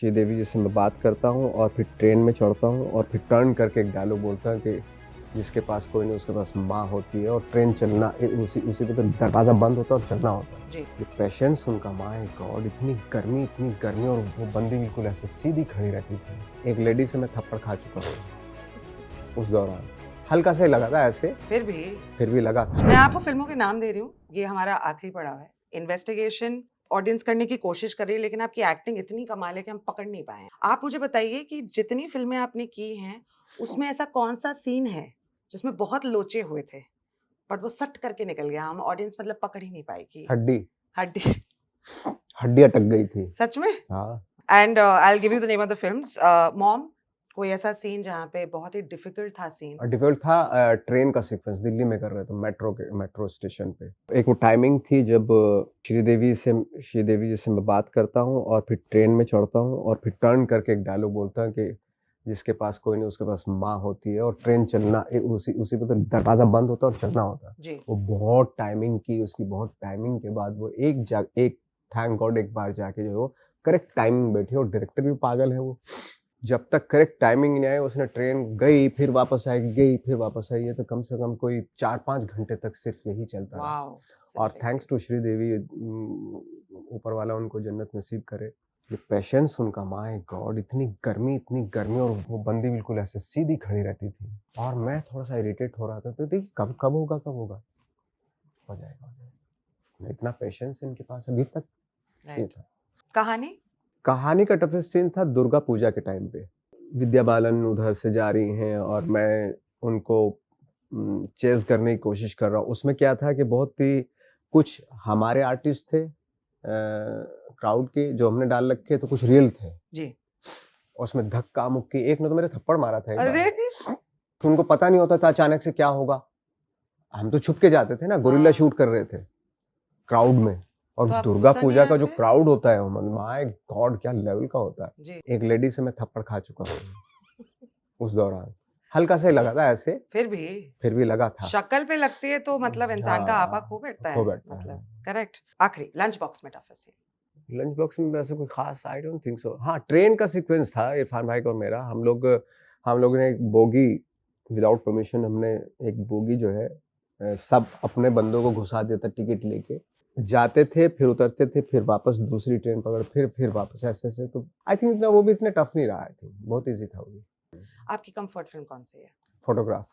श्रीदेवी जी से मैं बात करता हूँ और फिर ट्रेन में चढ़ता हूँ और फिर टर्न करके एक डायलॉग बोलता है कि जिसके पास कोई नहीं उसके पास माँ होती है और ट्रेन चलना उसी पे तो दरवाज़ा बंद होता है और चलना होता है। जी। ये पेशेंस उनका, माय गॉड, इतनी गर्मी और वो बंदी बिल्कुल ऐसे सीधी खड़ी रहती थी। एक लेडी से मैं थप्पड़ खा चुका हूँ उस दौरान, हल्का सा ही लगा था ऐसे, फिर भी लगा। मैं आपको फिल्मों के नाम दे रही हूँ, ये हमारा आखिरी पड़ाव है। इन्वेस्टिगेशन ऑडियंस करने की कोशिश कर रही है, लेकिन आपकी एक्टिंग इतनी कमाल है कि हम पकड़ नहीं पाए। आप मुझे बताइए कि जितनी फिल्में आपने की हैं उसमें ऐसा कौन सा सीन है जिसमें बहुत लोचे हुए थे बट वो सट करके निकल गया, हम ऑडियंस मतलब पकड़ ही नहीं पाएगी। हड्डी हड्डी अटक गई थी सच में। हाँ। And I will give you the name of the films. Mom, कोई ऐसा सीन जहाँ पे बहुत ही डिफिकल्ट था सीन? डिफिकल्ट था, ट्रेन का सीक्वेंस दिल्ली में कर रहे थे, मेट्रो स्टेशन पे। एक वो टाइमिंग थी जब श्रीदेवी जी से मैं बात करता हूँ और फिर ट्रेन में चढ़ता हूँ और फिर टर्न करके एक डायलॉग बोलता है कि जिसके पास कोई नहीं उसके पास माँ होती है और ट्रेन चलना उसी पे तो दरवाज़ा बंद होता है और चलना होता है जी। वो बहुत टाइमिंग की, उसकी बहुत टाइमिंग के बाद वो एक थैंक गॉड एक बार जाके जो है वो करेक्ट टाइमिंग बैठी, और डायरेक्टर भी पागल है वो, जब तक करेक्ट टाइमिंग नहीं आई उसने ट्रेन गई फिर वापस आई, गई फिर वापस आई, ये तो कम से कम कोई 4-5 घंटे तक सिर्फ यही चलता रहा। और थैंक्स टू श्रीदेवी, ऊपर वाला उनको जन्नत नसीब करे। ये पेशेंस उनका, माय गॉड, इतनी गर्मी और वो बंदी बिल्कुल ऐसे सीधी खड़ी रहती थी और मैं थोड़ा सा इरिटेट हो रहा था, तो देखिए कब होगा हो जाएगा। इतना पेशेंस इनके पास अभी तक नहीं था। कहानी का टफेस्ट सीन था दुर्गा पूजा के टाइम पे। विद्या बालन उधर से जा रही हैं और मैं उनको चेस करने की कोशिश कर रहा हूँ। उसमें क्या था कि बहुत ही कुछ हमारे आर्टिस्ट थे क्राउड के जो हमने डाल रखे, तो कुछ रियल थे जी। उसमें धक्का मुक्की, एक ने तो मेरे थप्पड़ मारा था। अरे तो उनको पता नहीं होता था अचानक से क्या होगा। हम तो छुप के जाते थे ना, गोरिल्ला शूट कर रहे थे क्राउड में, और तो दुर्गा पूजा का जो क्राउड होता है माय गॉड क्या लेवल का होता है जी। एक लेडी से मैं थप्पड़ खा चुका हूँ उस दौरान, हल्का सा ही लगा था ऐसे, फिर भी लगा था। शक्ल पे लगती है तो मतलब इंसान का आपा खो बैठता है मतलब। करेक्ट। आखिरी लंच बॉक्स में टफेस्ट सीन। लंच बॉक्स में वैसे कोई खास आई डोंट थिंक सो। हाँ, ट्रेन का सीक्वेंस था इरफान भाई का और मेरा। हम लोग ने एक बोगी विदाउट परमिशन, हमने एक बोगी जो है सब अपने बंदों को घुसा दिया था, टिकट लेके जाते थे फिर उतरते थे फिर वापस दूसरी ट्रेन पकड़ फिर वापस ऐसे। तो आई थिंक इतना वो भी इतने टफ नहीं रहा, आई थिंक बहुत इजी था वो भी। आपकी कंफर्ट फिल्म कौन सी है? फोटोग्राफ।